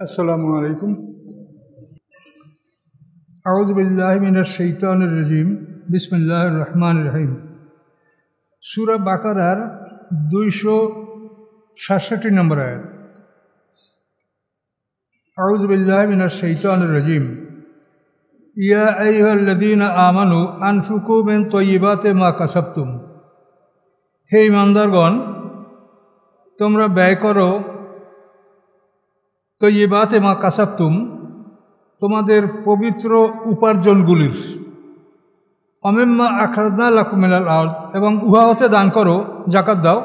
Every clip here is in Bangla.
আসসালামু আলাইকুম। আউযু বিল্লাহি মিনাশ শাইতানির রাজিম। বিসমিল্লাহির রহমানির রহিম। সূরা বাকারার 267 নম্বর আয়াত। আউযু বিল্লাহি মিনাশ শাইতানির রাজিম। ইয়া আইয়ুহাল্লাযীনা আমানু আনফিকু মিন তাইয়্যিবাতি মা কাসাবতুম। হে ঈমানদারগণ, তোমরা ব্যয় করো তাইয়্যিবাতি মা কাসাবতুম, তোমাদের পবিত্র উপার্জনগুলির। অমিম্মা আখরাজনা লাকুম মিনাল আরদ, এবং উহা হতে দান করো, যাকাত দাও,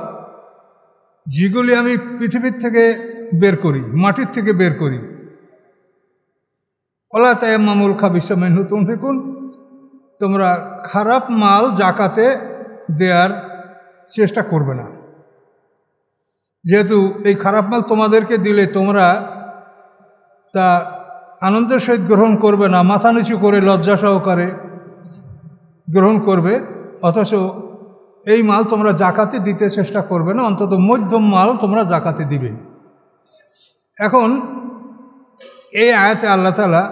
যেগুলি আমি পৃথিবীর থেকে বের করি, মাটির থেকে বের করি। ওয়ালা তায়াম্মামুল খাবিসা মিনহু তুনফিকুন, তোমরা খারাপ মাল জাকাতে দেওয়ার চেষ্টা করবে না। যেহেতু এই খারাপ মাল তোমাদেরকে দিলে তোমরা তা আনন্দের সহিত গ্রহণ করবে না, মাথা নিচু করে লজ্জা সহকারে গ্রহণ করবে, অথচ এই মাল তোমরা জাকাতে দিতে চেষ্টা করবে না, অন্তত মধ্যম মাল তোমরা জাকাতে দিবে। এখন এই আয়াতে আল্লাহ তাআলা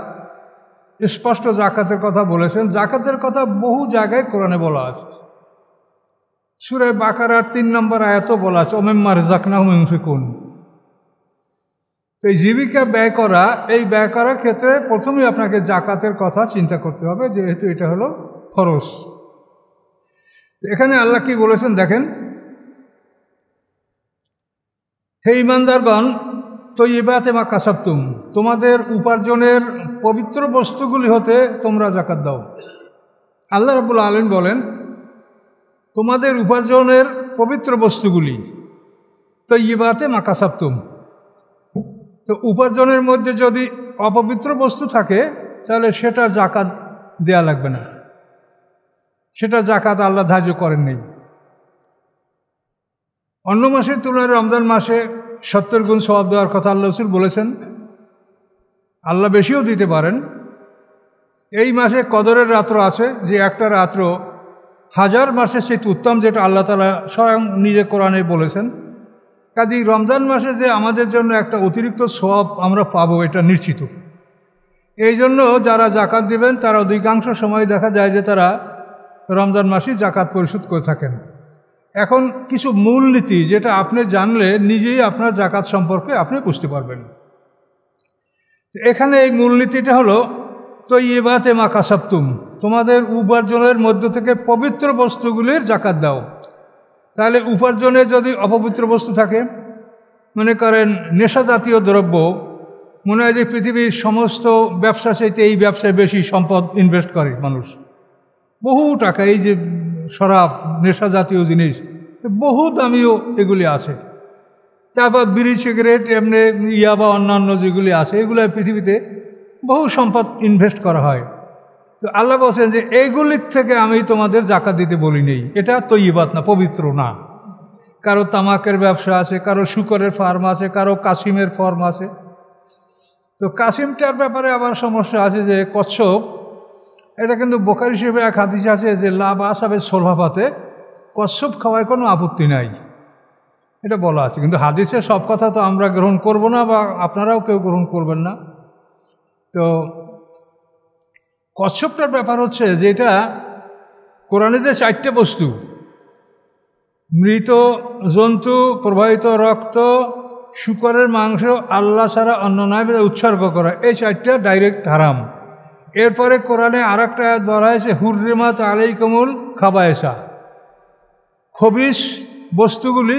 স্পষ্ট জাকাতের কথা বলেছেন। জাকাতের কথা বহু জায়গায় কোরআনে বলা আছে। সূরা বাকারার 3 নম্বর আয়াতও বলা আছে, ওমিম্মা রাযাকনাহুম ইউনফিকুন। এই জীবিকা ব্যয় করা, এই ব্যয় করার ক্ষেত্রে প্রথমেই আপনাকে জাকাতের কথা চিন্তা করতে হবে, যেহেতু এটা হলো ফরজ। এখানে আল্লাহ কি বলেছেন দেখেন, হে ঈমানদারগণ, তাইয়্যিবাতি মা কাসাবতুম, তোমাদের উপার্জনের পবিত্র বস্তুগুলি হতে তোমরা জাকাত দাও। আল্লাহ রাব্বুল আলামিন বলেন, তোমাদের উপার্জনের পবিত্র বস্তুগুলি, তাইয়্যিবাতি মা কাসাবতুম। তো উপার্জনের মধ্যে যদি অপবিত্র বস্তু থাকে তাহলে সেটা জাকাত দেয়া লাগবে না, সেটা জাকাত আল্লাহ ধার্য করেননি। অন্য মাসের তুলনায় রমজান মাসে 70 গুণ সওয়াব দেওয়ার কথা আল্লাহ রাসূল বলেছেন। আল্লাহ বেশিও দিতে পারেন। এই মাসে কদরের রাত্র আছে, যে একটা রাত্র 1000 মাসের চেয়ে উত্তম, যেটা আল্লাহ তাআলা স্বয়ং নিজে কোরআনে বলেছেন। কাজেই রমজান মাসে যে আমাদের জন্য একটা অতিরিক্ত সওয়াব আমরা পাবো, এটা নিশ্চিত। এই জন্য যারা জাকাত দিবেন তারা অধিকাংশ সময় দেখা যায় যে তারা রমজান মাসেই জাকাত পরিশোধ করে থাকেন। এখন কিছু মূলনীতি যেটা আপনি জানলে নিজেই আপনার জাকাত সম্পর্কে আপনি বুঝতে পারবেন। এখানে এই মূলনীতিটা হলো, তাইয়্যিবাতি মা কাসাবতুম, তোমাদের উপার্জনের মধ্য থেকে পবিত্র বস্তুগুলির জাকাত দাও। তাহলে উপার্জনে যদি অপবিত্র বস্তু থাকে, মনে করেন নেশা জাতীয় দ্রব্য, মনে হয় যে পৃথিবীর সমস্ত ব্যবসা চাইতে এই ব্যবসায় বেশি সম্পদ ইনভেস্ট করে মানুষ, বহু টাকা, এই যে শরাব, নেশা জাতীয় জিনিস, বহু দামিও এগুলি আছে। তারপর বিড়ি, সিগারেট, এমনি ইয়াবা, অন্যান্য যেগুলি আছে, এগুলো পৃথিবীতে বহু সম্পদ ইনভেস্ট করা হয়। তো আল্লাহ বলছেন যে এইগুলির থেকে আমি তোমাদের জাকাত দিতে বলি নেই, এটা তৈয়বাত না, পবিত্র না। কারো তামাকের ব্যবসা আছে, কারো শুকরের ফার্ম আছে, কারো কাসিমের ফার্ম আছে। তো কাসিমটার ব্যাপারে আবার সমস্যা আছে, যে কচ্ছপ, এটা কিন্তু বুখারী হিসেবে এক হাদিস আছে যে লা বা'সা বিস-সুলহাফাতে, কচ্ছপ খাওয়ায় কোনো আপত্তি নাই, এটা বলা আছে। কিন্তু হাদিসের সব কথা তো আমরা গ্রহণ করব না, বা আপনারাও কেউ গ্রহণ করবেন না। তো কচ্ছপটার ব্যাপার হচ্ছে যে এটা কোরআনে যে 4টে বস্তু, মৃত জন্তু, প্রবাহিত রক্ত, শূকরের মাংস, আল্লাহ ছাড়া অন্য নয় উৎসর্গ করা, এই 4টা ডাইরেক্ট হারাম। এরপরে কোরআনে আর একটা আয়াত বলা হয়েছে, হুররিমাত আলাইকুমুল খাবায়েসা, খবিস বস্তুগুলি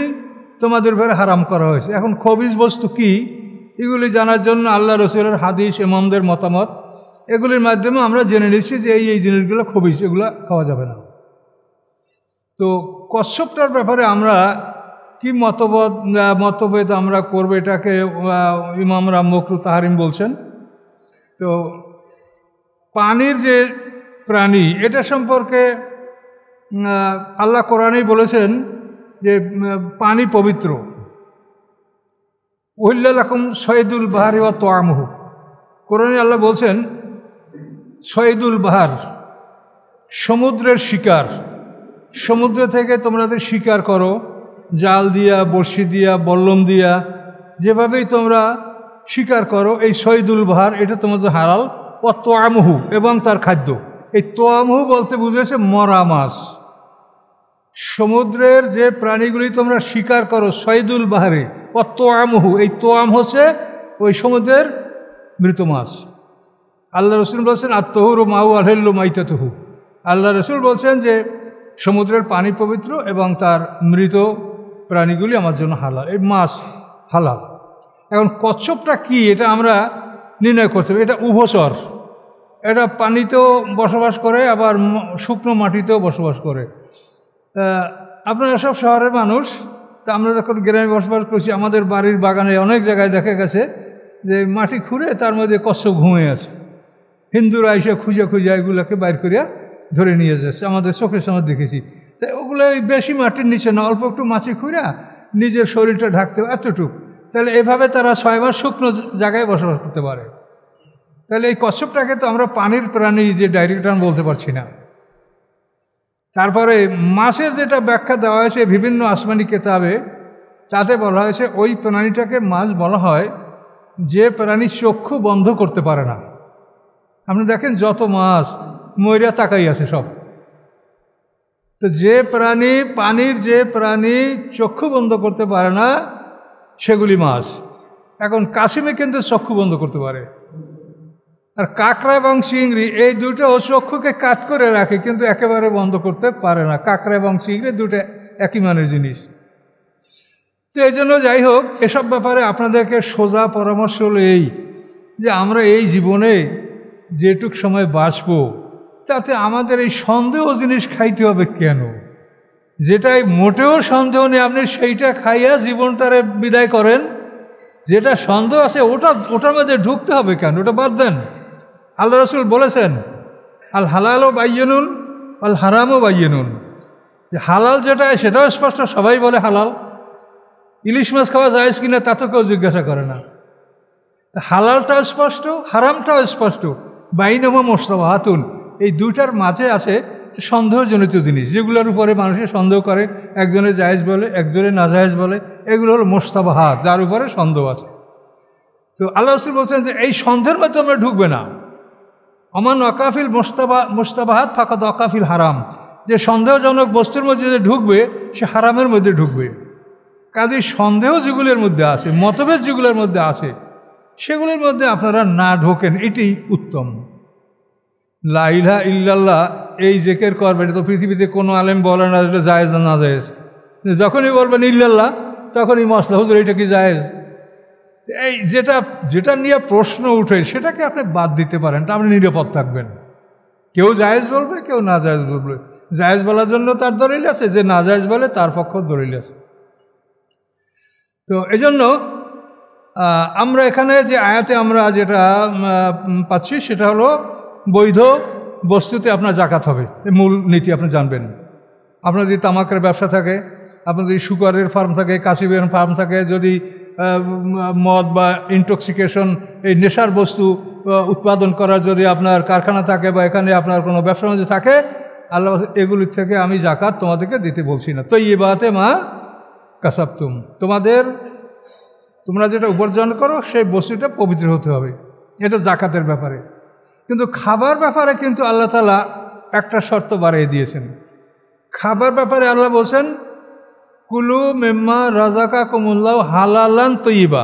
তোমাদের উপরে হারাম করা হয়েছে। এখন খবিস বস্তু কি, এগুলি জানার জন্য আল্লাহ রসুলের হাদিস, ইমামদের মতামত, এগুলির মাধ্যমে আমরা জেনে নিচ্ছি যে এই জিনিসগুলো খবিস, এগুলো খাওয়া যাবে না। তো কচ্ছপটার ব্যাপারে আমরা কি মতভেদ আমরা করবো, এটাকে ইমামরা মাকরুহ তাহরিম বলছেন। তো পানির যে প্রাণী, এটা সম্পর্কে আল্লাহ কোরআনেই বলেছেন যে পানি পবিত্র। উহিল্লা লাকুম সৈদুল বাহারি ওয়া তা'আমুহু, কোরআনে আল্লাহ বলছেন সৈদুল বাহার, সমুদ্রের শিকার, সমুদ্র থেকে তোমরা শিকার করো, জাল দিয়া, বড়শি দিয়া, বল্লম দিয়া, যেভাবেই তোমরা শিকার করো এই সৈদুল বাহার, এটা তোমাদের হালাল। ও তোয়ামহু, এবং তার খাদ্য। এই তোয়ামহু বলতে বুঝেছে মরা মাছ। সমুদ্রের যে প্রাণীগুলি তোমরা শিকার করো সৈদুল বাহারে, ও তোয়ামহু, এই তোয়াম হচ্ছে ওই সমুদ্রের মৃত মাছ। আল্লাহ রসুল বলছেন আত্মহুর মাউ আলহ্লু মাইতাতহু। আল্লাহ রসুল বলছেন যে সমুদ্রের পানি পবিত্র এবং তার মৃত প্রাণীগুলি আমার জন্য হালাল, এই মাছ হালাল। এখন কচ্ছপটা কি, এটা আমরা নির্ণয় করতে হবে। এটা উভচর, এটা পানিতেও বসবাস করে আবার শুকনো মাটিতেও বসবাস করে। আপনারা সব শহরের মানুষ, তা আমরা যখন গ্রামে বসবাস করছি আমাদের বাড়ির বাগানে অনেক জায়গায় দেখা গেছে যে মাটি খুঁড়ে তার মধ্যে কচ্ছপ ঘুমিয়ে আছে। হিন্দুরা এসে খুঁজে খুঁজে এগুলোকে বাইর করিয়া ধরে নিয়ে যাচ্ছে, আমাদের চোখের সামনে দেখেছি। তাই ওগুলো বেশি মাটির নিচে না, অল্প একটু মাছি খুঁড়া নিজের শরীরটা ঢাকতে এতটুকু। তাহলে এভাবে তারা 6 মাস শুকনো জায়গায় বসবাস করতে পারে। তাহলে এই কচ্ছপটাকে তো আমরা পানির প্রাণী যে ডাইরেক্ট বলতে পারছি না। তারপরে মাছের যেটা ব্যাখ্যা দেওয়া হয়েছে বিভিন্ন আসমানি কেতাবে, তাতে বলা হয়েছে ওই প্রাণীটাকে মাছ বলা হয় যে প্রাণী চক্ষু বন্ধ করতে পারে না। আপনি দেখেন যত মাছ ময়রা তাকাই আছে সব, তো যে প্রাণী, পানির যে প্রাণী চক্ষু বন্ধ করতে পারে না সেগুলি মাছ। এখন কাশিমে কিন্তু চক্ষু বন্ধ করতে পারে। আর কাঁকড়া এবং চিংড়ি এই দুটো ও চক্ষুকে কাত করে রাখে কিন্তু একেবারে বন্ধ করতে পারে না। কাঁকড়া এবং চিংড়ি দুটো একই মানের জিনিস। তো এই জন্য যাই হোক, এসব ব্যাপারে আপনাদেরকে সোজা পরামর্শ হলো এই যে আমরা এই জীবনে যেটুক সময় বাঁচব তাতে আমাদের এই সন্দেহ জিনিস খাইতে হবে কেন? যেটাই মোটেও সন্দেহ নেই আপনি সেইটা খাইয়া জীবনটারে বিদায় করেন। যেটা সন্দেহ আছে ওটার মধ্যে ঢুকতে হবে কেন? ওটা বাদ দেন। আল্লাহ রসুল বলেছেন আল হালালও বাইয়নুন আল হারামও বাইয়নুন। হালাল যেটা সেটাও স্পষ্ট, সবাই বলে হালাল। ইলিশ মাছ খাওয়া যায় কিনা তা তো কেউ জিজ্ঞাসা করে না। হালালটাও স্পষ্ট, হারামটাও স্পষ্ট। বাইনামা মোস্তাবাহাতুন, এই দুইটার মাঝে আছে সন্দেহজনিত জিনিস, যেগুলোর উপরে মানুষের সন্দেহ করে। একজনে জায়েজ বলে, একজনে নাজায়েজ বলে। এগুলো হলো মোস্তাবাহাত, যার উপরে সন্দেহ আছে। তো আল্লাহ রাসূল বলছেন যে এই সন্দেহের মধ্যে আমরা ঢুকবে না। অমান ওয়াকাফিল মোস্তাবাহাত ফাকাদ ওয়াকাফিল হারাম, যে সন্দেহজনক বস্তুর মধ্যে যে ঢুকবে সে হারামের মধ্যে ঢুকবে। কাজেই সন্দেহ যেগুলোর মধ্যে আছে, মতভেদ যেগুলোর মধ্যে আছে, সেগুলোর মধ্যে আপনারা না ঢোকেন, এটি উত্তম। লা ইলাহা ইল্লাল্লাহ এই জিকির করবেন, এটা তো পৃথিবীতে কোনো আলেম বলে না এটা জায়েজ না জায়েজ। যখনই বলবেন ইল্লাল্লাহ তখনই মশলা, হুজুর এটা কি জায়েজ? এই যেটা নিয়ে প্রশ্ন উঠে সেটাকে আপনি বাদ দিতে পারেন, তা আপনি নিরাপদ থাকবেন। কেউ জায়েজ বলবে, কেউ না জায়েজ বলবে। জায়েজ বলার জন্য তার দলিল আছে, যে না জায়েজ বলে তার পক্ষ দলিল আছে। তো এজন্য আমরা এখানে যে আয়াতে আমরা যেটা পাচ্ছি সেটা হলো বৈধ বস্তুতে আপনার জাকাত হবে, মূল নীতি আপনি জানবেন। আপনার যদি তামাকের ব্যবসা থাকে, আপনার যদি সুগারের ফার্ম থাকে, কাশিবের ফার্ম থাকে, যদি মদ বা ইনটক্সিকেশন এই নেশার বস্তু উৎপাদন করার যদি আপনার কারখানা থাকে বা এখানে আপনার কোনো ব্যবসা বাণিজ্য থাকে, আল্লাহ এগুলির থেকে আমি জাকাত তোমাদেরকে দিতে বলছি না। তো এই বাতে মা কাসাবতুম, তোমরা যেটা উপার্জন করো সেই বস্তুটা পবিত্র হতে হবে, এটা জাকাতের ব্যাপারে। কিন্তু খাবার ব্যাপারে কিন্তু আল্লাহ তাআলা একটা শর্ত বাড়িয়ে দিয়েছেন। খাবার ব্যাপারে আল্লাহ বলছেন কুলু মিম্মা রাযাকাকুমুল্লাহু হালালান তাইয়্যিবা।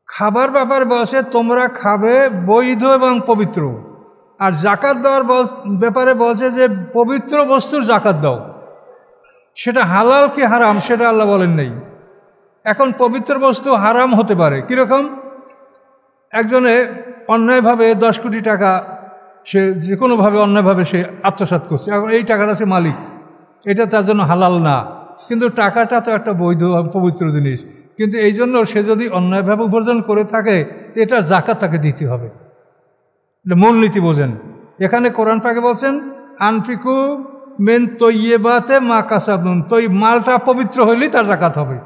খাবার ব্যাপারে বলছে তোমরা খাবে বৈধ এবং পবিত্র। আর জাকাত দেওয়ার ব্যাপারে বলছে যে পবিত্র বস্তুর জাকাত দাও। সেটা হালাল কি হারাম সেটা আল্লাহ বলেন নেই। এখন পবিত্র বস্তু হারাম হতে পারে কীরকম? একজনে অন্যায়ভাবে 10 কোটি টাকা সে যে কোনোভাবে অন্যায়ভাবে সে আত্মসাৎ করছে, এখন এই টাকাটা সে মালিক, এটা তার জন্য হালাল না, কিন্তু টাকাটা তো একটা বৈধ পবিত্র জিনিস। কিন্তু এই জন্য সে যদি অন্যায়ভাবে উপার্জন করে থাকে এটা জাকাত তাকে দিতে হবে। এটা মূলনীতি বোঝেন। এখানে কোরআন পাকে বলছেন আনফিকু মিন তাইয়্যিবাতি মা কাসাবতুম, তো এই মালটা পবিত্র হইলেই তার জাকাত হবে।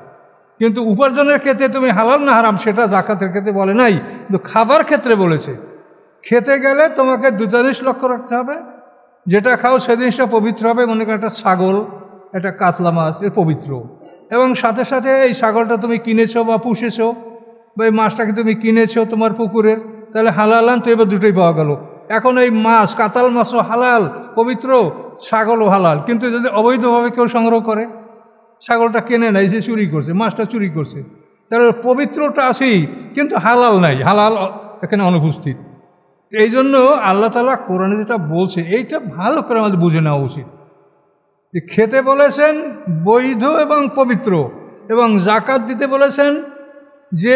কিন্তু উপার্জনের ক্ষেত্রে তুমি হালাল না হারাম সেটা জাকাতের ক্ষেত্রে বলে নাই, কিন্তু খাবার ক্ষেত্রে বলেছে। খেতে গেলে তোমাকে 2 জিনিস লক্ষ্য রাখতে হবে, যেটা খাও সে জিনিসটা পবিত্র হবে। মনে করো একটা ছাগল, একটা কাতলা মাছ, এর পবিত্র, এবং সাথে সাথে এই ছাগলটা তুমি কিনেছো বা পুষেছো, বা এই মাছটাকে তুমি কিনেছো তোমার পুকুরের, তাহলে হালাল আন, তো এবার দুটোই পাওয়া গেল। এখন এই মাছ, কাতাল মাছও হালাল পবিত্র, ছাগলও হালাল। কিন্তু যদি অবৈধভাবে কেউ সংগ্রহ করে, ছাগলটা কেনে নাই, সে চুরি করছে, মাছটা চুরি করছে, তাহলে পবিত্রটা আছেই কিন্তু হালাল নাই, হালাল এখানে অনুপস্থিত। এই জন্য আল্লাহ তাআলা কোরআনে যেটা বলছে এইটা ভালো করে আমাদের বুঝে নেওয়া উচিত। খেতে বলেছেন বৈধ এবং পবিত্র, এবং জাকাত দিতে বলেছেন যে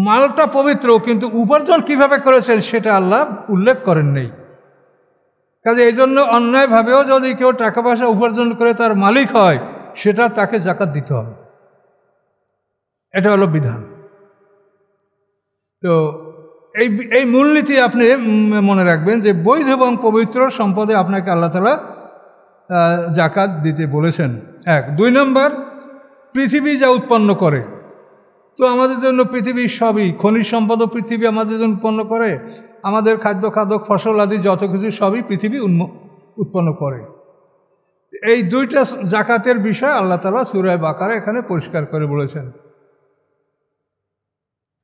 মালটা পবিত্র, কিন্তু উপার্জন কিভাবে করেছেন সেটা আল্লাহ উল্লেখ করেন নেই। কাজে এই জন্য অন্যায়ভাবেও যদি কেউ টাকা পয়সা উপার্জন করে তার মালিক হয়, সেটা তাকে জাকাত দিতে হবে, এটা হলো বিধান। তো এই মূলনীতি আপনি মনে রাখবেন যে বৈধ এবং পবিত্র সম্পদে আপনাকে আল্লাহ তাআলা জাকাত দিতে বলেছেন। 1। 2 নম্বর, পৃথিবী যা উৎপন্ন করে, তো আমাদের জন্য পৃথিবীর সবই, খনিজ সম্পদও পৃথিবী আমাদের জন্য উৎপন্ন করে, আমাদের খাদ্য খাদক ফসল আদি যত কিছু সবই পৃথিবী উৎপন্ন করে। এই দুইটা জাকাতের বিষয় আল্লাহ তাআলা সূরা বাকারা এখানে পরিষ্কার করে বলেছেন।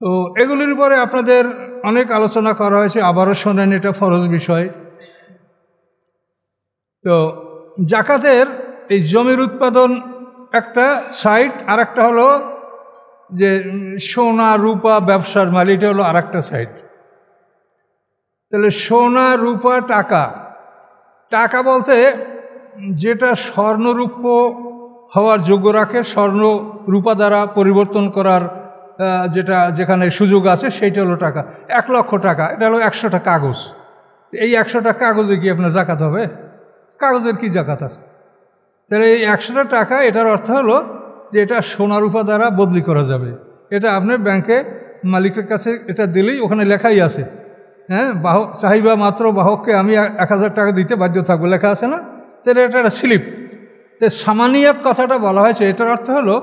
তো এগুলির উপরে আপনাদের অনেক আলোচনা করা হয়েছে, আবারও শোনেন, এটা ফরজ বিষয়। তো জাকাতের এই জমির উৎপাদন একটা সাইড, আর একটা হলো যে সোনা রূপা ব্যবসার মাল, এটা হলো আর একটা সাইড। তাহলে সোনা রূপা টাকা, টাকা বলতে যেটা স্বর্ণরূপ্য হওয়ার যোগ্য রাখে, স্বর্ণ রূপা দ্বারা পরিবর্তন করার যেখানে সুযোগ আছে, সেইটা হলো টাকা। 1 লক্ষ টাকা, এটা হলো 100টা কাগজ। এই 100টা কাগজে কি আপনার জাকাত হবে? কাগজের কি জাকাত আছে? তাহলে এই 100টা টাকা, এটার অর্থ হলো যে এটা সোনা রূপা দ্বারা বদলি করা যাবে। এটা আপনি ব্যাংকে মালিকের কাছে এটা দিলেই ওখানে লেখাই আছে, হ্যাঁ, বাহক চাহিবা মাত্র বাহককে আমি 1000 টাকা দিতে বাধ্য থাকবো, লেখা আছে না? তাহলে এটা একটা স্লিপ। তো সামানিয়াত কথাটা বলা হয়েছে, এটার অর্থ হলো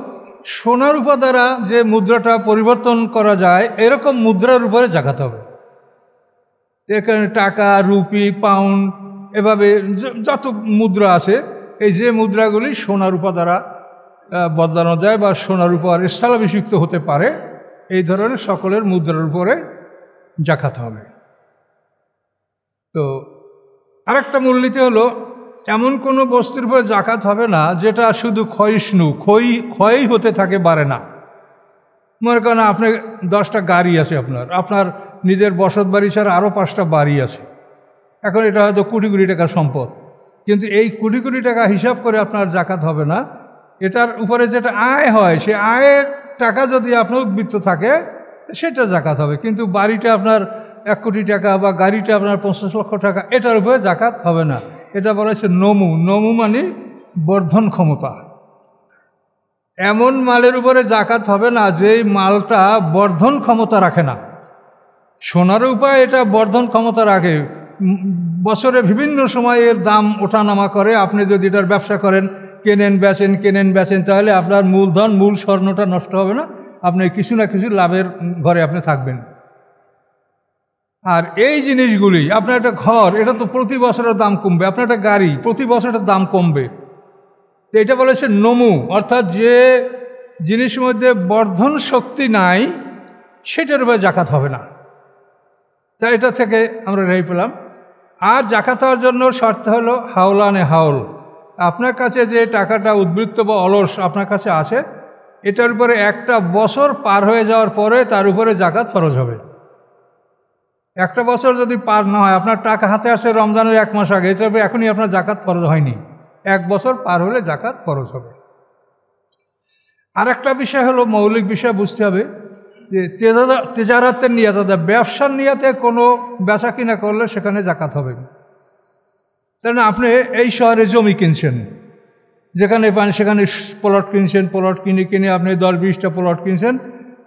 সোনা রূপা দ্বারা যে মুদ্রাটা পরিবর্তন করা যায়, এরকম মুদ্রার উপরে জাকাত হবে। এখানে টাকা, রুপি, পাউন্ড, এভাবে যত মুদ্রা আছে, এই যে মুদ্রাগুলি সোনা রূপা দ্বারা বদলানো যায় বা সোনা রূপার স্থলাভিষিক্ত হতে পারে, এই ধরনের সকলের মুদ্রার উপরে জাকাত হবে। তো আরেকটা মূলনীতি হলো, এমন কোনো বস্তুর উপরে জাকাত হবে না যেটা শুধু ক্ষয়িষ্ণু, ক্ষয়ই হতে থাকে, বাড়ে না। মনে করেন আপনি 10টা গাড়ি আছে, আপনার নিজের বসত বাড়ি ছাড়া আরও 5টা বাড়ি আছে। এখন এটা হয়তো কোটি কোটি টাকার সম্পদ, কিন্তু এই কোটি কোটি টাকা হিসাব করে আপনার জাকাত হবে না। এটার উপরে যেটা আয় হয়, সে আয়ের টাকা যদি আপনার উদ্বৃত্ত থাকে, সেটা জাকাত হবে। কিন্তু বাড়িটা আপনার 1 কোটি টাকা বা গাড়িটা আপনার 50 লক্ষ টাকা, এটার উপরে জাকাত হবে না। এটা বলা হচ্ছে নমু। নমু মানে বর্ধন ক্ষমতা। এমন মালের উপরে জাকাত হবে না যেই মালটা বর্ধন ক্ষমতা রাখে না। সোনার উপায় এটা বর্ধন ক্ষমতা রাখে, বছরে বিভিন্ন সময় এর দাম ওঠানামা করে। আপনি যদি এটার ব্যবসা করেন, কেনেন বেচেন, তাহলে আপনার মূলধন, মূল স্বর্ণটা নষ্ট হবে না, আপনি কিছু না কিছু লাভের ঘরে আপনি থাকবেন। আর এই জিনিসগুলি, আপনার একটা ঘর, এটা তো প্রতি বছরের দাম কমবে, আপনার একটা গাড়ি প্রতি বছরের দাম কমবে। তো এটা বলেছে নমু, অর্থাৎ যে জিনিসের মধ্যে বর্ধন শক্তি নাই, সেটার উপরে জাকাত হবে না। তা এটা থেকে আমরা রেহাই পেলাম। আর জাকাত হওয়ার জন্য শর্ত হলো হাওলানে হাওল, আপনার কাছে যে টাকাটা উদ্বৃত্ত বা অলস আপনার কাছে আছে, এটার উপরে 1টা বছর পার হয়ে যাওয়ার পরে তার উপরে জাকাত ফরজ হবে। 1টা বছর যদি পার না হয়, আপনার টাকা হাতে আসে রমজানের 1 মাস আগে, এটার উপরে এখনই আপনার জাকাত ফরজ হয়নি, 1 বছর পার হলে জাকাত ফরজ হবে। আর একটা বিষয় হলো, মৌলিক বিষয় বুঝতে হবে যে তেজারাতের নিয়াত, ব্যবসার নিয়াতে কোনো বেচা কিনা করলে সেখানে জাকাত হবে। তাই না? আপনি এই শহরে জমি কিনছেন, যেখানে পান সেখানে প্লট কিনছেন, প্লট কিনে আপনি 10-20টা প্লট কিনছেন,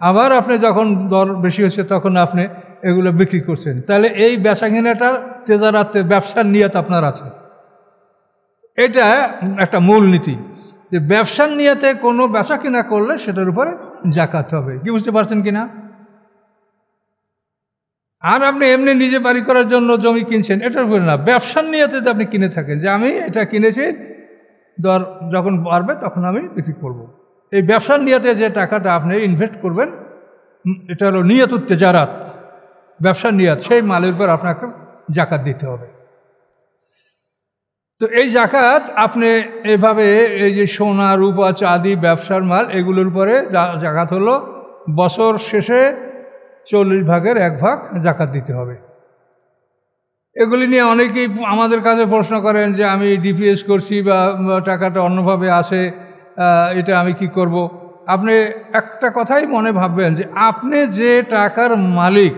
আবার আপনি যখন দর বেশি হচ্ছে তখন আপনি এগুলো বিক্রি করছেন। তাহলে এই বেচা কিনাটার তেজারাতে ব্যবসার নিয়াত আপনার আছে। এটা একটা মূল নীতি যে ব্যবসার নিয়াতে কোনো বেচা কিনা করলে সেটার উপরে জাকাত হবে। কি বুঝতে পারছেন কিনা? আর আপনি এমনি নিজে বাড়ি করার জন্য জমি কিনছেন, এটার উপরে না, ব্যবসার নিয়াতে যদি আপনি কিনে থাকেন যে আমি এটা কিনেছি, দর যখন বাড়বে তখন আমি বিক্রি করব, এই ব্যবসার নিয়াতে যে টাকাটা আপনি ইনভেস্ট করবেন, এটা হলো নিয়তুত তেজারাত, ব্যবসার নিয়ত, সেই মালের উপর আপনাকে জাকাত দিতে হবে। তো এই জাকাত আপনি এভাবে এই যে সোনা রূপা চাঁদি ব্যবসার মাল এগুলোর উপরে জাকাত হলো বছর শেষে 40%-1 জাকাত দিতে হবে। এগুলি নিয়ে অনেকেই আমাদের কাছে প্রশ্ন করেন যে আমি ডিপিএস করছি বা টাকাটা অন্যভাবে আসে, এটা আমি কি করব। আপনি একটা কথাই মনে ভাববেন যে আপনি যে টাকার মালিক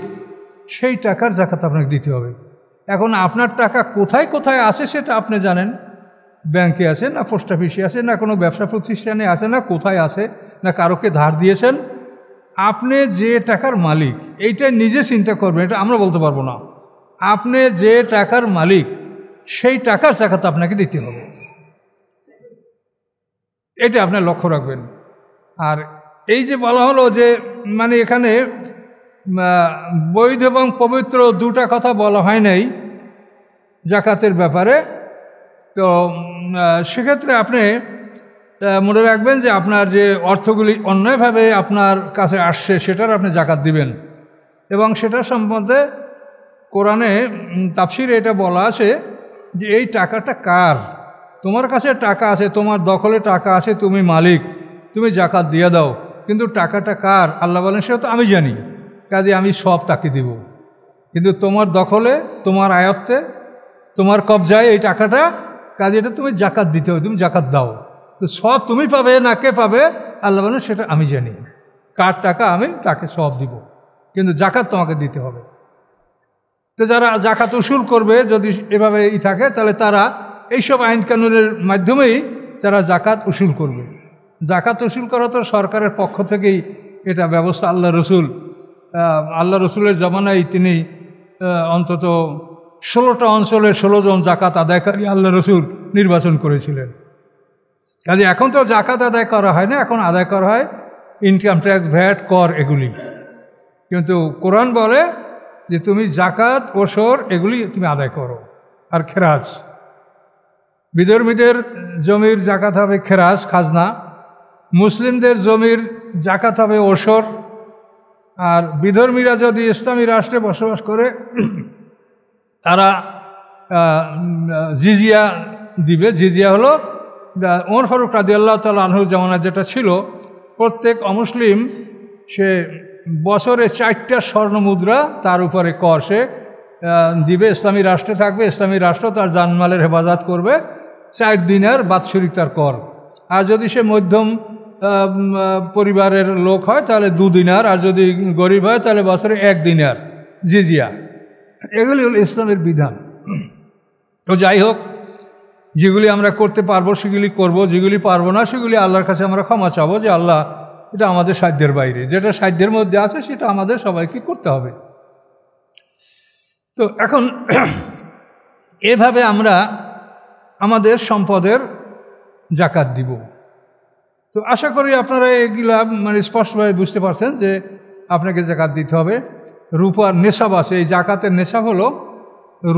সেই টাকার জাকাত আপনাকে দিতে হবে। এখন আপনার টাকা কোথায় কোথায় আসে সেটা আপনি জানেন, ব্যাংকে আছে না পোস্ট অফিসে আছে না কোনো ব্যবসা প্রতিষ্ঠানে আছে না কোথায় আছে না কারোকে ধার দিয়েছেন। আপনি যে টাকার মালিক এইটা নিজে চিন্তা করবেন, এটা আমরা বলতে পারবো না। আপনি যে টাকার মালিক সেই টাকার জাকাত আপনাকে দিতে হবে, এটা আপনি লক্ষ্য রাখবেন। আর এই যে বলা হলো যে মানে এখানে বৈধ এবং পবিত্র দুটা কথা বলা হয় নাই জাকাতের ব্যাপারে, তো সেক্ষেত্রে আপনি মনে রাখবেন যে আপনার যে অর্থগুলি অন্যায়ভাবে আপনার কাছে আসছে সেটার আপনি জাকাত দিবেন। এবং সেটা সম্বন্ধে কোরআনে তাফসিরে এটা বলা আছে যে এই টাকাটা কার, তোমার কাছে টাকা আছে, তোমার দখলে টাকা আছে, তুমি মালিক, তুমি জাকাত দিয়ে দাও, কিন্তু টাকাটা কার আল্লাহ বলেন সেটা তো আমি জানি, কাজে আমি সব তাকে দিব। কিন্তু তোমার দখলে, তোমার আয়ত্তে, তোমার কবজায় এই টাকাটা, কাজে এটা তুমি জাকাত দিতে হবে, তুমি জাকাত দাও। তো সব তুমি পাবে না কে পাবে আল্লাহ বলেন সেটা আমি জানি, কার টাকা আমি তাকে সব দিব, কিন্তু জাকাত তোমাকে দিতে হবে। তো যারা জাকাত উসুল করবে যদি এভাবে থাকে তাহলে তারা এইসব আইন কানুনের মাধ্যমেই তারা জাকাত উসুল করবে। জাকাত উসুল করা তো সরকারের পক্ষ থেকেই এটা ব্যবস্থা। আল্লাহ রসুলের জামানায় তিনি অন্তত 16টা অঞ্চলে 16 জন জাকাত আদায়কারী আল্লাহ রসুল নির্বাচন করেছিলেন। কাজে এখন তো জাকাত আদায় করা হয় না, এখন আদায় করা হয় ইনকাম ট্যাক্স, ভ্যাট, কর এগুলি। কিন্তু কোরআন বলে যে তুমি জাকাত ওসর এগুলি তুমি আদায় করো। আর খেরাজ, বিধর্মীদের জমির জাকাত হবে খেরাজ, খাজনা। মুসলিমদের জমির জাকাত হবে ওসর। আর বিধর্মীরা যদি ইসলামী রাষ্ট্রে বসবাস করে তারা জিজিয়া দিবে। জিজিয়া হলো ওমর ফারুক রাদিয়াল্লাহু তাআলা আনহুর জামানা যেটা ছিল, প্রত্যেক অমুসলিম সে বছরে 4টা স্বর্ণ মুদ্রা তার উপরে কর সে দিবে। ইসলামী রাষ্ট্রে থাকবে, ইসলামী রাষ্ট্র তার জানমালের হেফাজত করবে, 4 দিনার বাৎসরিক তার কর। আর যদি সে মধ্যম পরিবারের লোক হয় তাহলে 2 দিনার, আর যদি গরিব হয় তাহলে বছরে 1 দিনার জিজিয়া। এগুলি হলো ইসলামের বিধান। তো যাই হোক, যেগুলি আমরা করতে পারবো সেগুলি করব, যেগুলি পারবো না সেগুলি আল্লাহর কাছে আমরা ক্ষমা চাবো যে আল্লাহ এটা আমাদের সাধ্যের বাইরে, যেটা সাধ্যের মধ্যে আছে সেটা আমাদের সবাইকে করতে হবে। তো এখন এভাবে আমরা আমাদের সম্পদের জাকাত দিব। তো আশা করি আপনারা এগুলা মানে স্পষ্টভাবে বুঝতে পারছেন যে আপনাকে জাকাত দিতে হবে। রূপার নেশাব আছে, এই জাকাতের নেশাব হলো,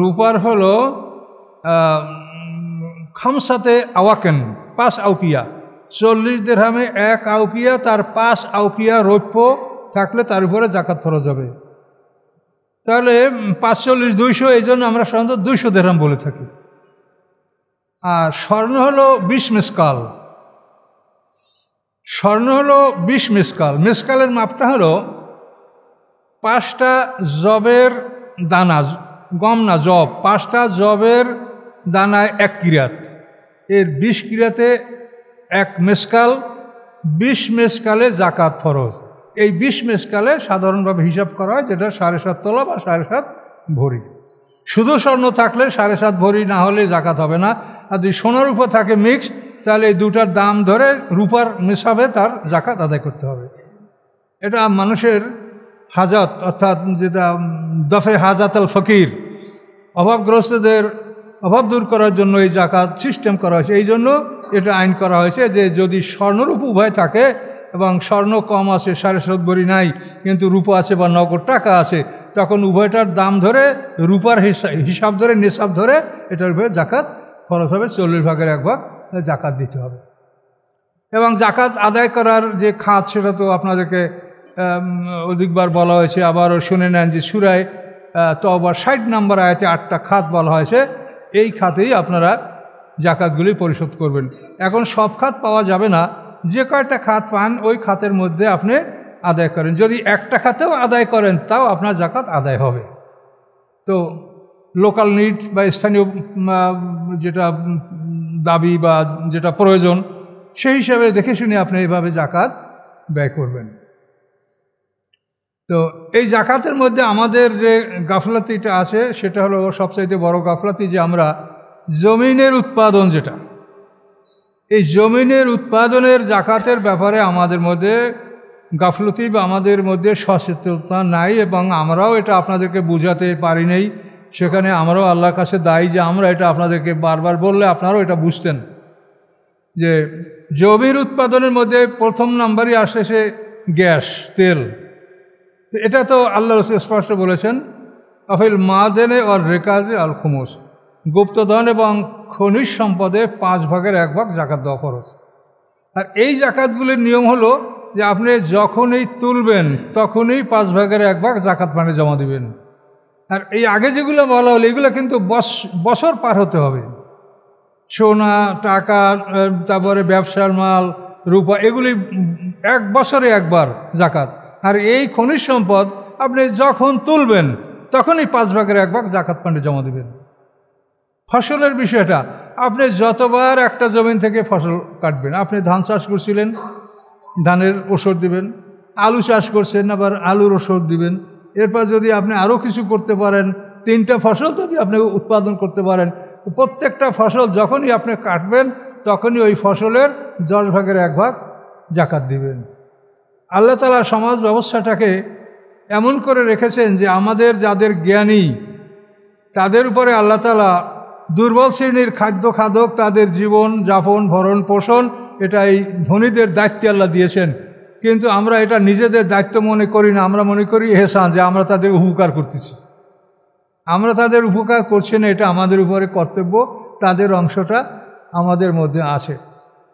রূপার হলো খামসাতে আওয়াকেন, 5 আউকিয়া। 40 দিরহামে 1 আউকিয়া, তার 5 আউকিয়া রৌপ্য থাকলে তার উপরে জাকাত ফরজ হবে। তাহলে 5 40 200, এই জন্য আমরা সাধারণত 200 দিরহাম বলে থাকি। আর স্বর্ণ হলো 20 মেসকাল। স্বর্ণ হলো 20 মেসকাল। মেসকালের মাপটা হলো 5টা জবের দানা, গম না জব, 5টা জবের দানায় 1 কিরাত। এর 20 কিরাতে 1 মেসকাল, 20 মেসকালে জাকাত ফরজ। এই 20 মেসকালে সাধারণভাবে হিসাব করা হয় যেটা 7.5 তোলা বা 7.5 ভরি। শুধু স্বর্ণ থাকলে 7.5 ভরি না হলে জাকাত হবে না। আর যদি সোনার উপর থাকে মিক্স, তাহলে এই দুটার দাম ধরে রূপার মেশাবে তার জাকাত আদায় করতে হবে। এটা মানুষের হাজাত, অর্থাৎ যেটা দফে হাজাত আল ফকির, অভাবগ্রস্তদের অভাব দূর করার জন্য এই জাকাত সিস্টেম করা হয়েছে। এই জন্য এটা আইন করা হয়েছে যে যদি স্বর্ণরূপ উভয় থাকে এবং স্বর্ণ কম আছে, 7.5 ভরি নাই, কিন্তু রূপা আছে বা নগদ টাকা আছে, তখন উভয়টার দাম ধরে রূপার হিসাব ধরে নেশাব ধরে এটার উপরে জাকাত খরচ হবে। 40%-1 জাকাত দিতে হবে। এবং জাকাত আদায় করার যে খাত সেটা তো আপনাদেরকে অধিকবার বলা হয়েছে। আবারও শুনে নেন যে সূরায়ে তওবার 60 নম্বর আয়াতে 8টা খাত বলা হয়েছে, এই খাতেই আপনারা জাকাতগুলি পরিশোধ করবেন। এখন সব খাত পাওয়া যাবে না, যে কয়টা খাত পান ওই খাতের মধ্যে আপনি আদায় করেন। যদি একটা খাতেও আদায় করেন তাও আপনার জাকাত আদায় হবে। তো লোকাল নিড বা স্থানীয় যেটা দাবি বা যেটা প্রয়োজন সেই হিসাবে দেখে শুনে আপনি এইভাবে জাকাত ব্যয় করবেন। তো এই জাকাতের মধ্যে আমাদের যে গাফলাতিটা আছে সেটা হলো সবচাইতে বড় গাফলাতি, যে আমরা জমিনের উৎপাদন, যেটা এই জমিনের উৎপাদনের জাকাতের ব্যাপারে আমাদের মধ্যে গাফলতি বা আমাদের মধ্যে সচেতনতা নাই, এবং আমরাও এটা আপনাদেরকে বুঝাতে পারি নাই। সেখানে আমরাও আল্লাহর কাছে দায়ী যে আমরা এটা আপনাদেরকে বারবার বললে আপনারাও এটা বুঝতেন যে জমির উৎপাদনের মধ্যে প্রথম নাম্বারই আসে সে গ্যাস, তেল। তো এটা তো আল্লাহ রাসূল স্পষ্ট বলেছেন, আফিল মাদেনে আর রেকাজে আল খুমুস, গুপ্তধন এবং খনিজ সম্পদে 5 ভাগের 1 ভাগ জাকাত দেওয়া খরচ। আর এই জাকাতগুলির নিয়ম হলো যে আপনি যখনই তুলবেন তখনই 5 ভাগের 1 ভাগ জাকাত পানে জমা দিবেন। আর এই আগে যেগুলো বলা হলো এগুলো কিন্তু বছর পার হতে হবে। সোনা, টাকা, তারপরে ব্যবসার মাল, রূপা, এগুলি 1 বছরে একবার জাকাত। আর এই খনিজ সম্পদ আপনি যখন তুলবেন তখনই 5 ভাগের 1 ভাগ জাকাত পানে জমা দিবেন। ফসলের বিষয়টা, আপনি যতবার একটা জমিন থেকে ফসল কাটবেন, আপনি ধান চাষ করছিলেন, ধানের ওষুধ দিবেন, আলু চাষ করছেন, আবার আলুর ওষুধ দিবেন। এরপর যদি আপনি আরও কিছু করতে পারেন, 3টা ফসল যদি আপনি উৎপাদন করতে পারেন, প্রত্যেকটা ফসল যখনই আপনি কাটবেন তখনই ওই ফসলের 10 ভাগের 1 ভাগ জাকাত দিবেন। আল্লাহ তাআলা সমাজ ব্যবস্থাটাকে এমন করে রেখেছেন যে আমাদের যাদের জ্ঞানী তাদের উপরে আল্লাহ তাআলা দুর্বল শ্রেণীর খাদ্য খাদক, তাদের জীবন যাপন, ভরণ পোষণ, এটা এই ধনীদের দায়িত্ব আল্লাহ দিয়েছেন। কিন্তু আমরা এটা নিজেদের দায়িত্ব মনে করি না, আমরা মনে করি এহসান, যে আমরা তাদের উপকার করতেছি। আমরা তাদের উপকার করছি না, এটা আমাদের উপরে কর্তব্য, তাদের অংশটা আমাদের মধ্যে আছে।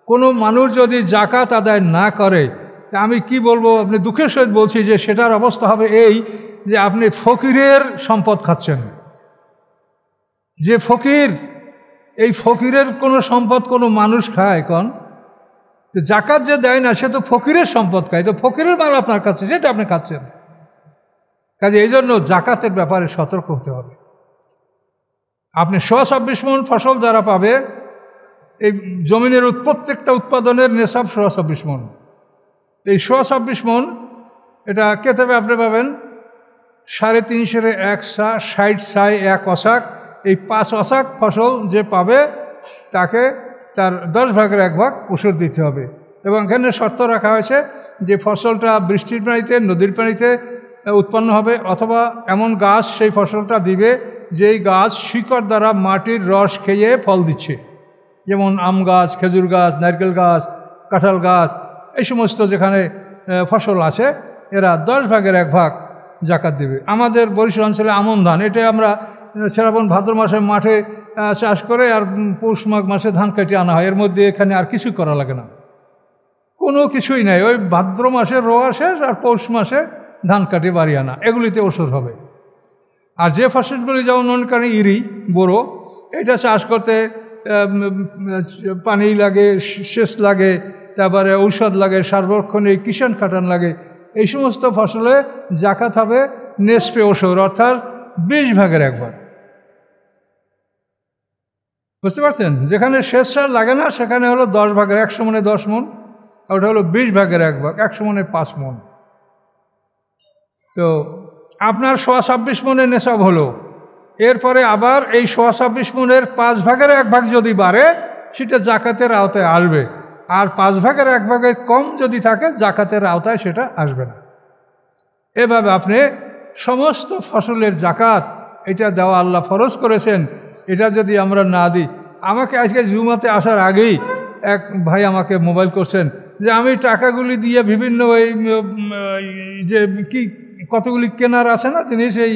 কোনো মানুষ যদি জাকাত আদায় না করে, তা আমি কি বলবো, আপনি দুঃখের সহিত বলছি যে সেটার অবস্থা হবে এই যে আপনি ফকিরের সম্পদ খাচ্ছেন। যে ফকির, এই ফকিরের কোনো সম্পদ কোনো মানুষ খায়? কোন জাকাত যে দেয় না সে তো ফকিরের সম্পদ খায়, তো ফকিরের মাল আপনার কাছে, সেটা আপনি খাচ্ছেন। কাজে এই জন্য জাকাতের ব্যাপারে সতর্ক হতে হবে। আপনি 26 মণ ফসল যারা পাবে, এই জমিনের প্রত্যেকটা উৎপাদনের নেশাব 26 মণ। এই 26 মণ এটা কেতাবে আপনি পাবেন 350 1 সা, 60 সাই 1 অসাক। এই 5 অসাক ফসল যে পাবে তাকে তার 10 ভাগের 1 ভাগ ওষুধ দিতে হবে। এবং এখানে শর্ত রাখা হয়েছে যে ফসলটা বৃষ্টির পানিতে, নদীর পানিতে উৎপন্ন হবে, অথবা এমন গাছ সেই ফসলটা দিবে যেই গাছ শিকড় দ্বারা মাটির রস খেয়ে ফল দিচ্ছে, যেমন আম গাছ, খেজুর গাছ, নারকেল গাছ, কাঁঠাল গাছ, এই সমস্ত যেখানে ফসল আছে এরা 10 ভাগের 1 ভাগ জাকাত দেবে। আমাদের বরিশাল অঞ্চলে আমন ধান, এটা আমরা শ্রাবণ ভাদ্র মাসে মাঠে চাষ করে আর পৌষ মাঘ মাসে ধান কেটে আনা হয়। এর মধ্যে এখানে আর কিছু করা লাগে না, কোনো কিছুই নাই। ওই ভাদ্র মাসে রোয়া শেষ আর পৌষ মাসে ধান কাটে বাড়ি আনা, এগুলিতে ওষুধ হবে। আর যে ফসলগুলি যেমন মনে করেন ইরি, বোরো, এটা চাষ করতে পানি লাগে, সেচ লাগে, তারপরে ঔষধ লাগে, সার্বক্ষণিক কিষাণ খাটান লাগে। এই সমস্ত ফসলে জাকাত হবে নেসফে ওষুধ, অর্থাৎ 20 ভাগের 1 ভাগ। বুঝতে পারছেন? যেখানে সেচ সার লাগে না সেখানে হলো 10 ভাগের, 100 মণে 10 মণ, ওটা হলো 20 ভাগের 1 ভাগ, 100 মণে 5 মণ। তো আপনার 26 মণের নেশাব হলো, এরপরে আবার এই 26 মণের 5 ভাগের 1 ভাগ যদি বাড়ে সেটা জাকাতের আওতায় আসবে, আর 5 ভাগের 1 ভাগের কম যদি থাকে জাকাতের আওতায় সেটা আসবে না। এভাবে আপনি সমস্ত ফসলের জাকাত এটা দেওয়া আল্লাহ ফরজ করেছেন। এটা যদি আমরা না দিই, আমাকে আজকে জুমাতে আসার আগেই এক ভাই আমাকে মোবাইল করছেন যে আমি টাকাগুলি দিয়ে বিভিন্ন এই যে কি কতগুলি কেনার আছে না জিনিস, এই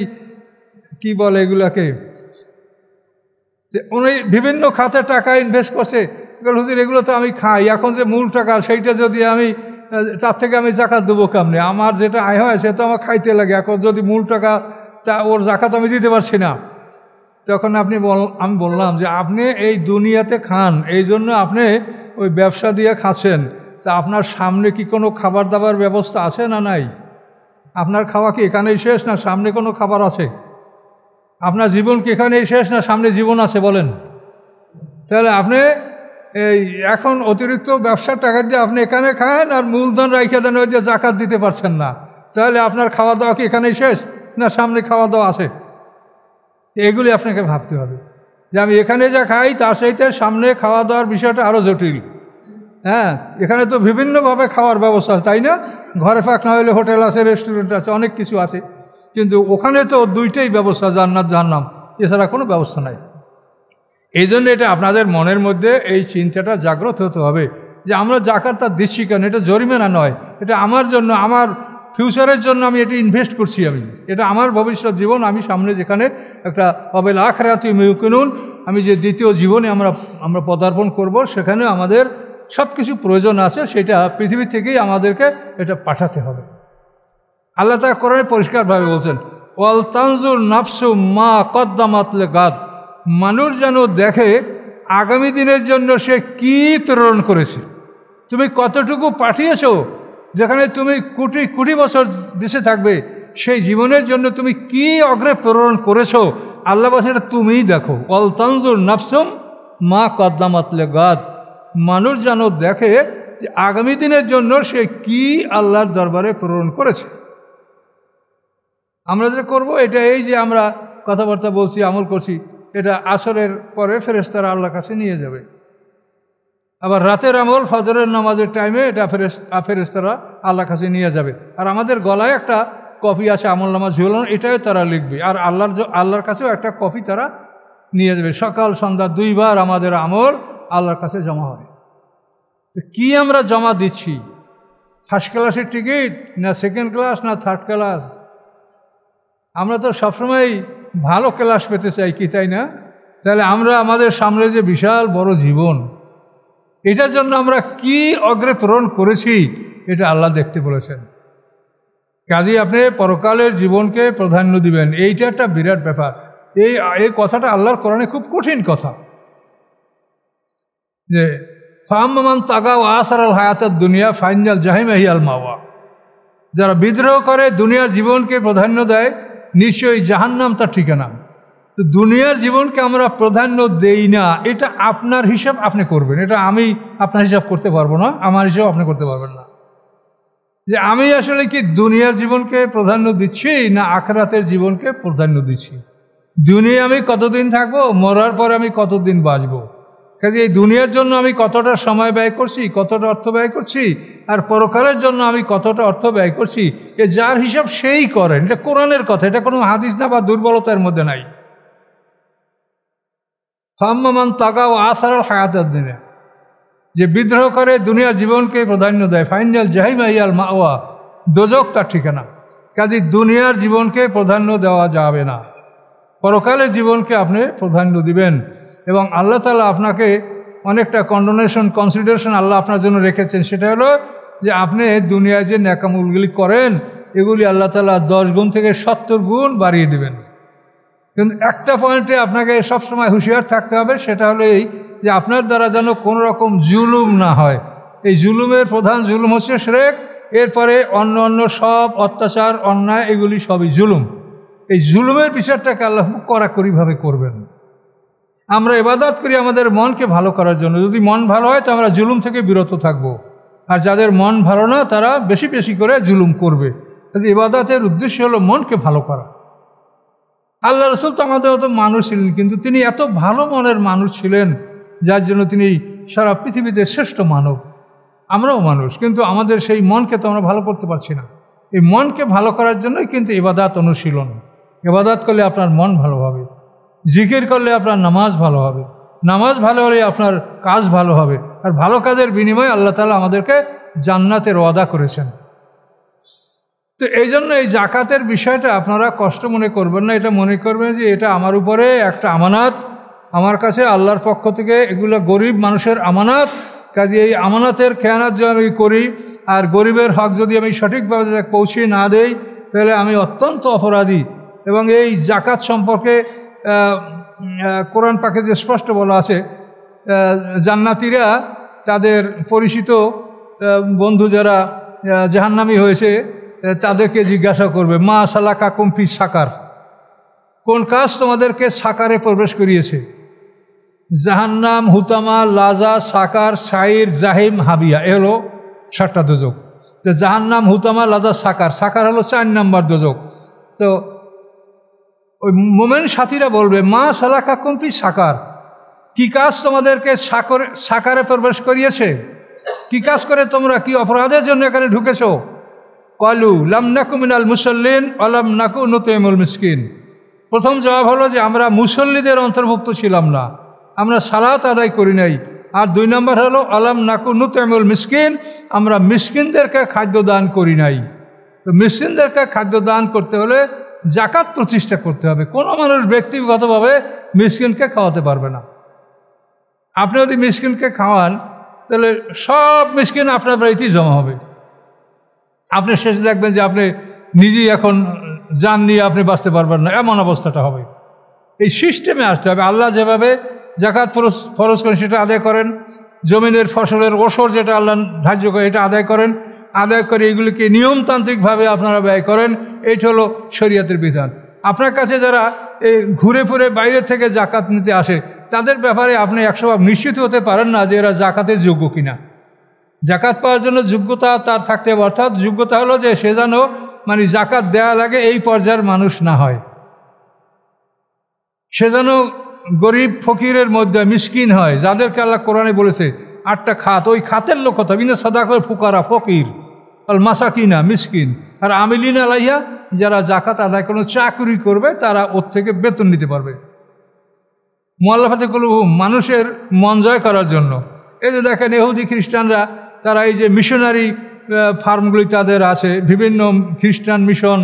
কি বলে এগুলাকে, উনি বিভিন্ন খাতে টাকা ইনভেস্ট করছে। হুজুর এগুলো তো আমি খাই, এখন যে মূল টাকা সেইটা যদি আমি তার থেকে আমি জাকাত দেবো কেমনি, আমার যেটা আয় হয় সে তো আমার খাইতে লাগে, এখন যদি মূল টাকা তা ওর জাকাত আমি দিতে পারছি না। তখন আমি বললাম যে আপনি এই দুনিয়াতে খান, এই জন্য আপনি ওই ব্যবসা দিয়ে খাচ্ছেন, তা আপনার সামনে কি কোনো খাবার দাবার ব্যবস্থা আছে না নাই? আপনার খাওয়া কি এখানেই শেষ না সামনে কোনো খাবার আছে? আপনার জীবন কি এখানেই শেষ না সামনে জীবন আছে বলেন? তাহলে আপনি এই এখন অতিরিক্ত ব্যবসার টাকা দিয়ে আপনি এখানে খান আর মূলধন রাইখে দেন, ওই দিয়ে জাকাত দিতে পারছেন না, তাহলে আপনার খাওয়া দাওয়া কি এখানেই শেষ না সামনে খাওয়া দাওয়া আছে? এগুলি আপনাকে ভাবতে হবে যে আমি এখানে যা খাই তার সাথে সামনে খাওয়া দাওয়ার বিষয়টা আরও জটিল। হ্যাঁ, এখানে তো বিভিন্নভাবে খাওয়ার ব্যবস্থা আছে, তাই না? ঘরে ফাঁক না হলে হোটেল আছে, রেস্টুরেন্ট আছে, অনেক কিছু আছে, কিন্তু ওখানে তো দুইটাই ব্যবস্থা, জান্নাত জাহান্নাম, এছাড়া কোনো ব্যবস্থা নাই। এই জন্য এটা আপনাদের মনের মধ্যে এই চিন্তাটা জাগ্রত হতে হবে যে আমরা জাকাতটা দিচ্ছি কেন, এটা জরিমানা নয়, এটা আমার জন্য, আমার ফিউচারের জন্য আমি এটা ইনভেস্ট করছি, এটা আমার ভবিষ্যৎ জীবন, আমি সামনে যেখানে একটা অবেল আখিরাতি ইউকিনুন, আমি যে দ্বিতীয় জীবনে আমরা পদার্পণ করব, সেখানে আমাদের সব কিছু প্রয়োজন আছে, সেটা পৃথিবী থেকেই আমাদেরকে এটা পাঠাতে হবে। আল্লাহ তাআলা কোরআনে পরিষ্কারভাবে বলছেন, ওয়াল তানজুর নাফসু মা কদ্দামাত লিগাদ, মানুষ যেন দেখে আগামী দিনের জন্য সে কি প্রেরণ করেছে, তুমি কতটুকু পাঠিয়েছো, যেখানে তুমি কোটি কোটি বছর দেশে থাকবে, সেই জীবনের জন্য তুমি কি অগ্রে প্রেরণ করেছো, আল্লাহ বলছে এটা তুমিই দেখো। ওয়াল তানজুর নাফসুম মা কদ্দামাত লিগাদ, মানুষ যেন দেখে যে আগামী দিনের জন্য সে কি আল্লাহর দরবারে প্রেরণ করেছে। আমরা যেটা করবো এটা এই যে আমরা কথাবার্তা বলছি, আমল করছি, এটা আসরের পরে ফেরেশতারা আল্লাহর কাছে নিয়ে যাবে। আবার রাতের আমল ফজরের নামাজের টাইমে এটা ফেরেশতারা আল্লাহর কাছে নিয়ে যাবে। আর আমাদের গলায় একটা কপি আছে আমল নামাজ ঝুলানো, এটাও তারা লিখবে, আর আল্লাহর কাছেও একটা কপি তারা নিয়ে যাবে। সকাল সন্ধ্যা দুইবার আমাদের আমল আল্লাহর কাছে জমা হয়। কি আমরা জমা দিচ্ছি? ফার্স্ট ক্লাসের টিকিট না সেকেন্ড ক্লাস না থার্ড ক্লাস? আমরা তো সবসময় ভালো ক্লাস পেতে চাই, কি তাই না? তাহলে আমরা আমাদের সামনে যে বিশাল বড় জীবন, এটার জন্য আমরা কি অগ্রে প্রেরণ করেছি, এটা আল্লাহ দেখতে বলেছেন। কাজেই আপনি পরকালের জীবনকে প্রাধান্য দিবেন, এইটা একটা বিরাট ব্যাপার। এই কথাটা আল্লাহর কোরআনে খুব কঠিন কথা, যে ফাম্মান তাগা ও আসারাল হায়াতের দুনিয়া ফাইনাল জাহিমা হিয়াল মাওয়া, যারা বিদ্রোহ করে দুনিয়ার জীবনকে প্রাধান্য দেয়, নিশ্চয়ই জাহান্নাম তার ঠিকানা। তো দুনিয়ার জীবনকে আমরা প্রাধান্য দেই না, এটা আপনার হিসাব আপনি করবেন, এটা আমি আপনার হিসাব করতে পারবো না, আমার হিসাব আপনি করতে পারবেন না, যে আমি আসলে কি দুনিয়ার জীবনকে প্রাধান্য দিচ্ছি না আখিরাতের জীবনকে প্রাধান্য দিচ্ছি। দুনিয়ায় আমি কতদিন থাকবো, মরার পর আমি কতদিন বাঁচবো, কাজে এই দুনিয়ার জন্য আমি কতটা সময় ব্যয় করছি, কতটা অর্থ ব্যয় করছি, আর পরকালের জন্য আমি কতটা অর্থ ব্যয় করছি, এ যার হিসাব সেই করেন। এটা কোরআনের কথা, এটা কোনো হাদিস না বা দুর্বলতার মধ্যে নাই। ফাম্মান তাগা ও আসারাল হায়াতের দিনে, যে বিদ্রোহ করে দুনিয়ার জীবনকে প্রাধান্য দেয়, ফাইনাল জাহিমা হিয়াল মাওয়া, দোজক তার ঠিকানা। কাজে দুনিয়ার জীবনকে প্রাধান্য দেওয়া যাবে না, পরকালের জীবনকে আপনি প্রাধান্য দিবেন। এবং আল্লাহ তাআলা আপনাকে অনেকটা কনসিডারেশন আল্লাহ আপনার জন্য রেখেছেন, সেটা হলো যে আপনি দুনিয়ায় যে নেকামলগুলি করেন, এগুলি আল্লাহ তাআলা 10 গুণ থেকে 70 গুণ বাড়িয়ে দিবেন। কিন্তু একটা পয়েন্টে আপনাকে সবসময় হুঁশিয়ার থাকতে হবে, সেটা হলো এই যে আপনার দ্বারা যেন কোনো রকম জুলুম না হয়। এই জুলুমের প্রধান জুলুম হচ্ছে শিরক, এরপরে অন্য অন্য সব অত্যাচার অন্যায় এগুলি সবই জুলুম। এই জুলুমের বিচারটাকে আল্লাহ কড়াকড়িভাবে করবেন। আমরা ইবাদত করি আমাদের মনকে ভালো করার জন্য, যদি মন ভালো হয় তো আমরা জুলুম থেকে বিরত থাকব, আর যাদের মন ভালো না তারা বেশি বেশি করে জুলুম করবে। ইবাদতের উদ্দেশ্য হলো মনকে ভালো করা। আল্লাহ রাসূল তো আমাদের মতো মানুষ ছিলেন, কিন্তু তিনি এত ভালো মনের মানুষ ছিলেন, যার জন্য তিনি সারা পৃথিবীতে শ্রেষ্ঠ মানব। আমরাও মানুষ, কিন্তু আমাদের সেই মনকে তো আমরা ভালো করতে পারছি না। এই মনকে ভালো করার জন্যই কিন্তু ইবাদত অনুশীলন। ইবাদত করলে আপনার মন ভালো হবে, জিকির করলে আপনার নামাজ ভালো হবে, নামাজ ভালো হলে আপনার কাজ ভালো হবে, আর ভালো কাজের বিনিময়ে আল্লাহ তাআলা আমাদেরকে জান্নাতের ওয়াদা করেছেন। তো এই জন্য এই জাকাতের বিষয়টা আপনারা কষ্ট মনে করবেন না, এটা মনে করবেন যে এটা আমার উপরে একটা আমানত, আমার কাছে আল্লাহর পক্ষ থেকে এগুলো গরিব মানুষের আমানত, কাজে এই আমানতের খেয়ানত যদি করি, আর গরিবের হক যদি আমি সঠিকভাবে পৌঁছে না দেই তাহলে আমি অত্যন্ত অপরাধী। এবং এই জাকাত সম্পর্কে কোরআন পাকে যে স্পষ্ট বলা আছে, জান্নাতীরা তাদের পরিচিত বন্ধু যারা জাহান্নামী হয়েছে তাদেরকে জিজ্ঞাসা করবে, মা সালাকাকুম ফি সাকার, কোন কাজ তোমাদেরকে সাকারে প্রবেশ করিয়েছে? জাহান্নাম, হুতামা, লাজা, সাকার, সাইর, জাহিম, হাবিয়া, এ হলো 7টা দোজক। তো জাহান্নাম, হুতামা, লাজা, সাকার, সাকার হলো 4 নম্বর দোজক। তো ওই মোমেন সাথীরা বলবে, মা সালাকাকুম ফি সাকার, কি কাজ তোমাদেরকে সাকারে প্রবেশ করিয়েছে? কি কাজ করে তোমরা, কি অপরাধের জন্য এখানে ঢুকেছো? ক্বালু লাম নাকু মিনাল মুসাল্লিন ওয়া লাম নাকু নুতইমুল মিসকিন। প্রথম জবাব হলো যে আমরা মুসল্লিদের অন্তর্ভুক্ত ছিলাম না, আমরা সালাত আদায় করি নাই। আর 2 নম্বর হলো আলাম নাকু নুতইমুল মিসকিন, আমরা মিসকিনদেরকে খাদ্য দান করি নাই। তো মিসকিনদেরকে খাদ্য দান করতে হলে জাকাত প্রতিষ্ঠা করতে হবে। কোনো মানুষ ব্যক্তিগতভাবে মিসকিনকে খাওয়াতে পারবে না। আপনি যদি মিসকিনকে খাওয়ান তাহলে সব মিসকিন আপনার বাড়িতেই জমা হবে। আপনি শেষে দেখবেন যে আপনি নিজেই এখন জান নিয়ে আপনি বাঁচতে পারবেন না, এমন অবস্থাটা হবে। এই সিস্টেমে আসতে হবে। আল্লাহ যেভাবে জাকাত ফরজ করেন সেটা আদায় করেন, জমিনের ফসলের ওসর যেটা আল্লাহ ধার্য করে এটা আদায় করেন, আদায় করে এগুলিকে নিয়মতান্ত্রিকভাবে আপনারা ব্যয় করেন। এইটা হলো শরীয়তের বিধান। আপনার কাছে যারা ঘুরে ফিরে বাইরে থেকে জাকাত নিতে আসে তাদের ব্যাপারে আপনি 100% নিশ্চিত হতে পারেন না যে এরা জাকাতের যোগ্য কিনা। জাকাত পাওয়ার জন্য যোগ্যতা তার থাকতে হবে, অর্থাৎ যোগ্যতা হলো যে সে যেন মানে জাকাত দেওয়া লাগে এই পর্যায়ের মানুষ না হয়, সে যেন গরিব ফকিরের মধ্যে মিসকিন হয়, যাদেরকে আল্লাহ কোরআনে বলেছে 8টা খাত, ওই খাতের লোক কথা বিনা সাদাকাল ফুকারা ফকির আল মাসাকিনা মিসকিন, আর আমিলিন আলাইহা যারা জাকাত আদায় কোনো চাকরি করবে তারা ওর থেকে বেতন নিতে পারবে। মুআল্লাফাতে কুলুবুহুম, মানুষের মন জয় করার জন্য। এই যে দেখেন ইহুদি খ্রিস্টানরা তারা এই যে মিশনারি ফার্মগুলি তাদের আছে, বিভিন্ন খ্রিস্টান মিশন,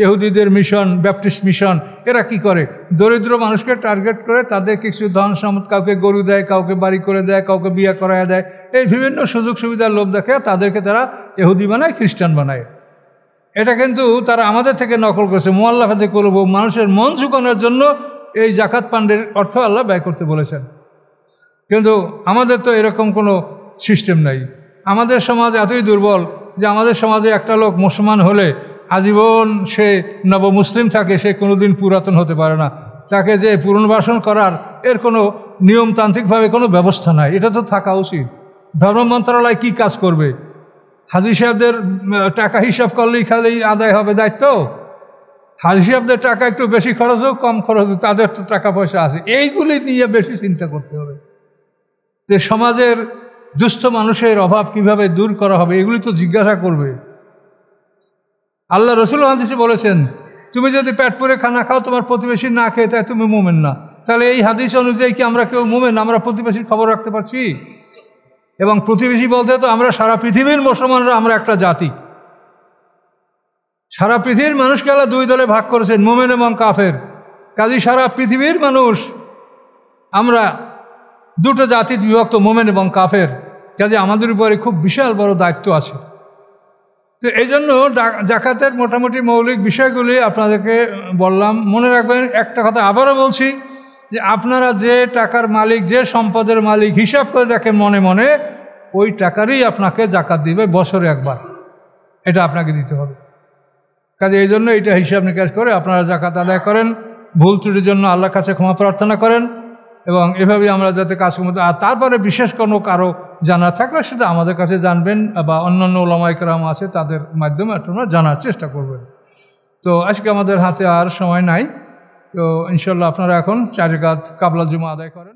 ইহুদিদের মিশন, ব্যাপটিস্ট মিশন, এরা কি করে দরিদ্র মানুষকে টার্গেট করে তাদের কিছু ধন সম্পদ, কাউকে গরু দেয়, কাউকে বাড়ি করে দেয়, কাউকে বিয়ে করায় দেয়, এই বিভিন্ন সুযোগ সুবিধার লোভ দেখে তাদেরকে তারা ইহুদি বানায়, খ্রিস্টান বানায়। এটা কিন্তু তারা আমাদের থেকে নকল করেছে। মুআল্লাফাতে কুলুবুহুম, মানুষের মন ঝুঁকানোর জন্য এই জাকাত ফান্ডের অর্থ আল্লাহ ব্যয় করতে বলেছেন। কিন্তু আমাদের তো এরকম কোনো সিস্টেম নাই। আমাদের সমাজ এতই দুর্বল যে আমাদের সমাজে একটা লোক মুসলমান হলে আজীবন সে নবমুসলিম থাকে, সে কোনোদিন পুরাতন হতে পারে না। তাকে যে পুনর্বাসন করার এর কোনো নিয়মতান্ত্রিকভাবে কোনো ব্যবস্থা নাই। এটা তো থাকা উচিত। ধর্ম মন্ত্রণালয় কি কাজ করবে? হাজী সাহেবদের টাকা হিসাব করলেই খালি আদায় হবে দায়িত্ব? হাজী সাহেবদের টাকা একটু বেশি খরচ হোক কম খরচ হোক, তাদের তো টাকা পয়সা আছে, এইগুলি নিয়ে বেশি চিন্তা করতে হবে। যে সমাজের দুস্থ মানুষের অভাব কিভাবে দূর করা হবে এগুলি তো জিজ্ঞাসা করবে। আল্লাহ রসুল হাদিসে বলেছেন, তুমি যদি পেট পুরে খানা খাও তোমার প্রতিবেশী না খেয়ে তাই তুমি মুমিন না। তাহলে এই হাদিস অনুযায়ী কি আমরা কেউ মুমিন? আমরা প্রতিবেশীর খবর রাখতে পারছি? এবং প্রতিবেশী বলতে তো আমরা সারা পৃথিবীর মুসলমানরা আমরা একটা জাতি। সারা পৃথিবীর মানুষকে আল্লাহ 2 দলে ভাগ করেছেন, মুমিন এবং কাফের। কাজী সারা পৃথিবীর মানুষ আমরা 2টো জাতিতে বিভক্ত, মুমিন এবং কাফের। কাজে আমাদের উপরে খুব বিশাল বড় দায়িত্ব আছে। তো এই জন্য জাকাতের মোটামুটি মৌলিক বিষয়গুলি আপনাদেরকে বললাম। মনে রাখবেন একটা কথা আবারও বলছি, যে আপনারা যে টাকার মালিক, যে সম্পদের মালিক হিসাব করে দেখেন মনে মনে, ওই টাকারই আপনাকে জাকাত দিবে বছরে একবার, এটা আপনাকে দিতে হবে। কাজে এই জন্য এটা হিসাব নিকাশ করে আপনারা জাকাত আদায় করেন। ভুল ত্রুটির জন্য আল্লাহর কাছে ক্ষমা প্রার্থনা করেন এবং এভাবেই আমরা যাতে কাজ করতে। আর তারপরে বিশেষ কোনো কারো জানা থাকলে সেটা আমাদের কাছে জানবেন বা অন্যান্য ওলামায়ে কেরাম আছে তাদের মাধ্যমে আপনারা জানার চেষ্টা করবেন। তো আজকে আমাদের হাতে আর সময় নাই। তো ইনশাল্লাহ আপনারা এখন 4 রাকাত কাবলা জুমা আদায় করেন।